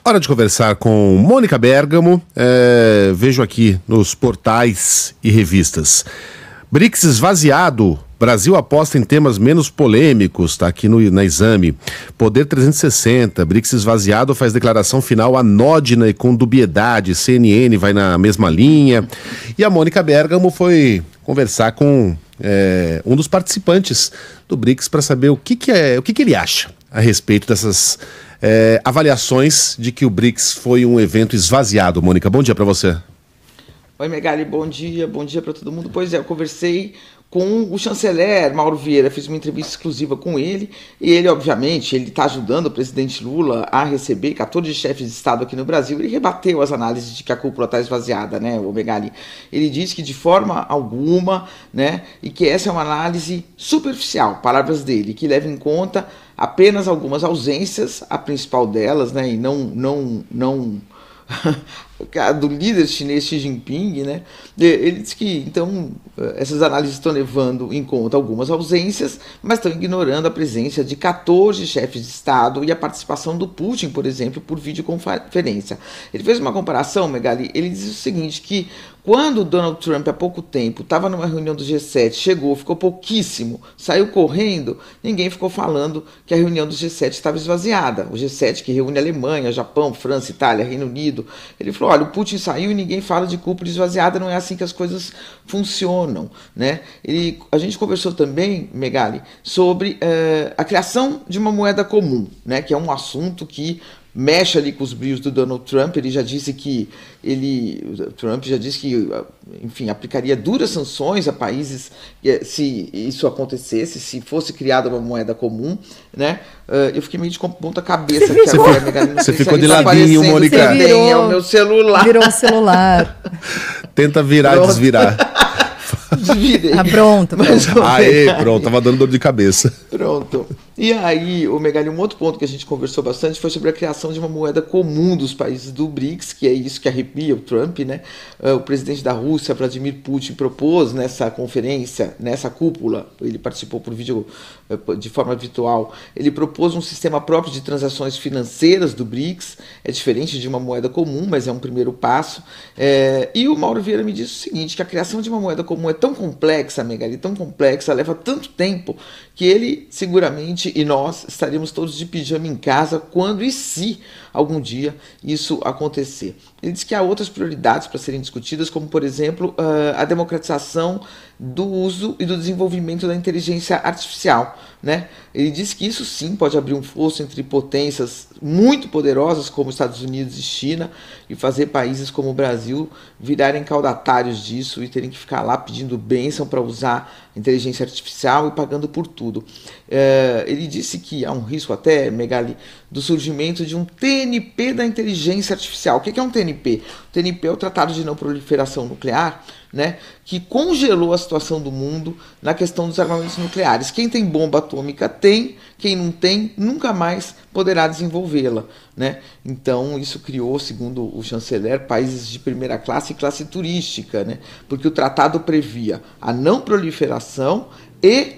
Hora de conversar com Mônica Bergamo. Vejo aqui nos portais e revistas. BRICS esvaziado. Brasil aposta em temas menos polêmicos, está aqui na Exame. Poder 360, BRICS esvaziado faz declaração final anódina e com dubiedade. CNN vai na mesma linha. E a Mônica Bergamo foi conversar com um dos participantes do BRICS para saber o que ele acha a respeito dessas avaliações de que o BRICS foi um evento esvaziado. Mônica, bom dia para você. Oi, Megali, bom dia para todo mundo. Pois é, eu conversei com o chanceler Mauro Vieira, fiz uma entrevista exclusiva com ele, e ele, obviamente, ele está ajudando o presidente Lula a receber 14 chefes de Estado aqui no Brasil. Ele rebateu as análises de que a cúpula está esvaziada, né, o Megali? Ele disse que de forma alguma, né, e que essa é uma análise superficial, palavras dele, que leva em conta apenas algumas ausências, a principal delas, né, e não do líder chinês Xi Jinping, né? Ele disse que, então, essas análises estão levando em conta algumas ausências, mas estão ignorando a presença de 14 chefes de Estado e a participação do Putin, por exemplo, por videoconferência. Ele fez uma comparação, Megali, ele diz o seguinte, que quando o Donald Trump, há pouco tempo, estava numa reunião do G7, chegou, ficou pouquíssimo, saiu correndo, ninguém ficou falando que a reunião do G7 estava esvaziada. O G7, que reúne Alemanha, Japão, França, Itália, Reino Unido, ele falou, olha, o Putin saiu e ninguém fala de cúpula esvaziada, não é assim que as coisas funcionam, né? A gente conversou também, Megali, sobre a criação de uma moeda comum, né? Que é um assunto que mexe ali com os brios do Donald Trump. Ele já disse que Trump já disse que, enfim, aplicaria duras sanções a países se isso acontecesse, se fosse criada uma moeda comum, né? Eu fiquei meio de ponta cabeça aqui agora, Megali. Você ficou de ladinho, Mônica. É o meu celular. Virou o celular. Tenta virar e desvirar. Desvirei. Pronto. Aê, pronto, tava dando dor de cabeça. Pronto. E aí, Megali, um outro ponto que a gente conversou bastante foi sobre a criação de uma moeda comum dos países do BRICS, que é isso que arrepia o Trump, né? O presidente da Rússia, Vladimir Putin, propôs nessa conferência, nessa cúpula, ele participou por vídeo de forma virtual, ele propôs um sistema próprio de transações financeiras do BRICS, é diferente de uma moeda comum, mas é um primeiro passo. E o Mauro Vieira me disse o seguinte, que a criação de uma moeda comum é tão complexa, Megali, tão complexa, leva tanto tempo, que ele seguramente e nós estaríamos todos de pijama em casa quando e se algum dia isso acontecer. Ele diz que há outras prioridades para serem discutidas, como, por exemplo, a democratização do uso e do desenvolvimento da inteligência artificial, né? Ele diz que isso sim pode abrir um fosso entre potências muito poderosas como Estados Unidos e China e fazer países como o Brasil virarem caudatários disso e terem que ficar lá pedindo bênção para usar inteligência artificial e pagando por tudo. Ele disse que há um risco até, Megali, do surgimento de um TNP da inteligência artificial. O que é um TNP? O TNP é o Tratado de Não Proliferação Nuclear, né, que congelou a situação do mundo na questão dos armamentos nucleares. Quem tem bomba atômica tem, quem não tem nunca mais poderá desenvolvê-la, né? Então isso criou, segundo o chanceler, países de primeira classe e classe turística, né? Porque o tratado previa a não proliferação e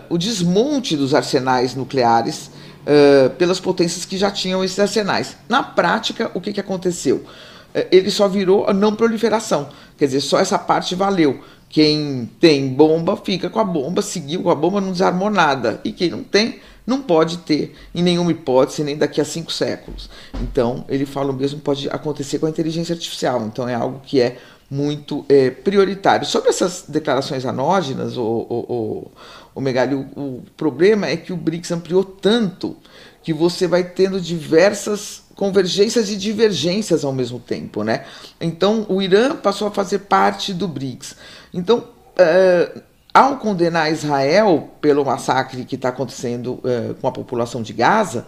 o desmonte dos arsenais nucleares pelas potências que já tinham esses arsenais. Na prática, o que aconteceu? Ele só virou a não proliferação, quer dizer, só essa parte valeu. Quem tem bomba fica com a bomba, seguiu com a bomba, não desarmou nada. E quem não tem, não pode ter, em nenhuma hipótese, nem daqui a 5 séculos. Então, ele fala o mesmo pode acontecer com a inteligência artificial. Então, é algo que é muito prioritário. Sobre essas declarações anódinas, o Megali, o problema é que o BRICS ampliou tanto que você vai tendo diversas convergências e divergências ao mesmo tempo, né? Então, o Irã passou a fazer parte do BRICS. Então, ao condenar Israel pelo massacre que está acontecendo com a população de Gaza,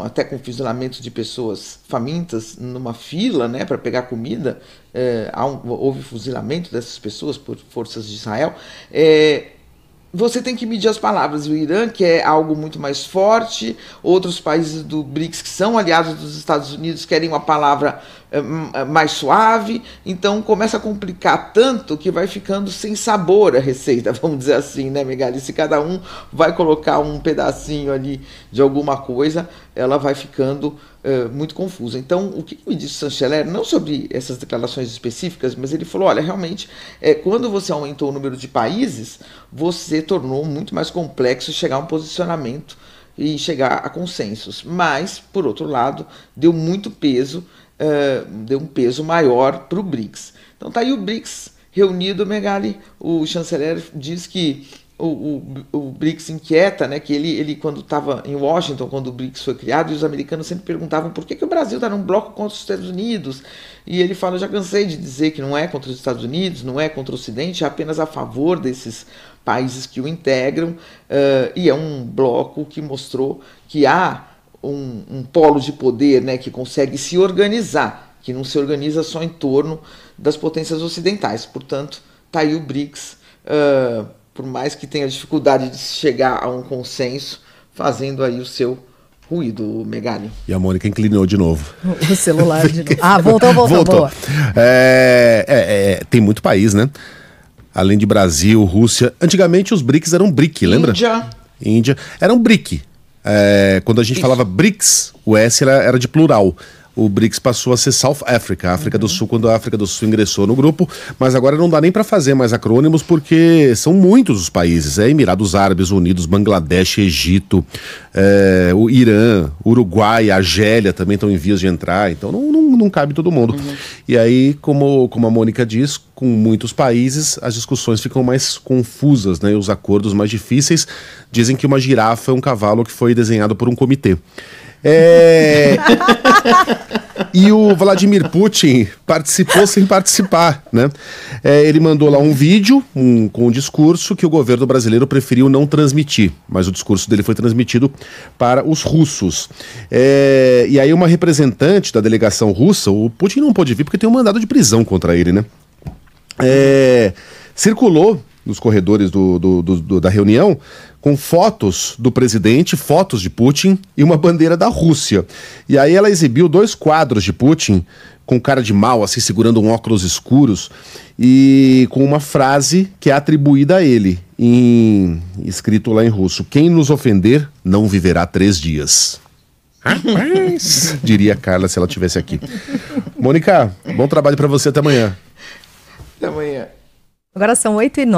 até com fuzilamento de pessoas famintas numa fila, né, para pegar comida, houve fuzilamento dessas pessoas por forças de Israel, você tem que medir as palavras. O Irã quer algo muito mais forte, outros países do BRICS que são aliados dos Estados Unidos querem uma palavra mais suave, então começa a complicar tanto que vai ficando sem sabor a receita, vamos dizer assim, né, Megali? Se cada um vai colocar um pedacinho ali de alguma coisa, ela vai ficando muito confusa. Então, o que me disse o chanceler, não sobre essas declarações específicas, mas ele falou, olha, realmente, quando você aumentou o número de países, você tornou muito mais complexo chegar a um posicionamento e chegar a consensos. Mas, por outro lado, deu muito peso, deu um peso maior para o BRICS. Então tá aí o BRICS reunido, Megali. O chanceler diz que o BRICS inquieta, né, que ele quando estava em Washington, quando o BRICS foi criado, e os americanos sempre perguntavam por que o Brasil está num bloco contra os Estados Unidos, e ele fala, já cansei de dizer que não é contra os Estados Unidos, não é contra o Ocidente, é apenas a favor desses países que o integram, e é um bloco que mostrou que há um polo de poder, né, que consegue se organizar, que não se organiza só em torno das potências ocidentais. Portanto, está aí o BRICS, por mais que tenha dificuldade de chegar a um consenso, fazendo aí o seu ruído, Megali. E a Mônica inclinou de novo. O celular de novo. Ah, voltou. Boa. Tem muito país, né? Além de Brasil, Rússia. Antigamente os BRICS eram BRIC, lembra? Índia. Era um BRIC. Quando a gente falava BRICS, o S era de plural. O BRICS passou a ser South Africa, a África do Sul, quando a África do Sul ingressou no grupo, mas agora não dá nem para fazer mais acrônimos porque são muitos os países, Emirados Árabes Unidos, Bangladesh, Egito, o Irã, Uruguai, Argélia também estão em vias de entrar, então não cabe todo mundo. E aí, como a Mônica diz, com muitos países as discussões ficam mais confusas, né, e os acordos mais difíceis. Dizem que uma girafa é um cavalo que foi desenhado por um comitê. E o Vladimir Putin participou sem participar, né? Ele mandou lá um vídeo com um discurso que o governo brasileiro preferiu não transmitir, mas o discurso dele foi transmitido para os russos. E aí uma representante da delegação russa, o Putin não pôde vir porque tem um mandado de prisão contra ele, né? Circulou nos corredores da reunião com fotos do presidente, fotos de Putin e uma bandeira da Rússia. E aí ela exibiu 2 quadros de Putin com cara de mal, assim, segurando um óculos escuros e com uma frase que é atribuída a ele, escrito lá em russo: quem nos ofender não viverá 3 dias. Rapaz, diria a Carla se ela estivesse aqui. Mônica, bom trabalho para você, até amanhã. Até amanhã. Agora são 8h09.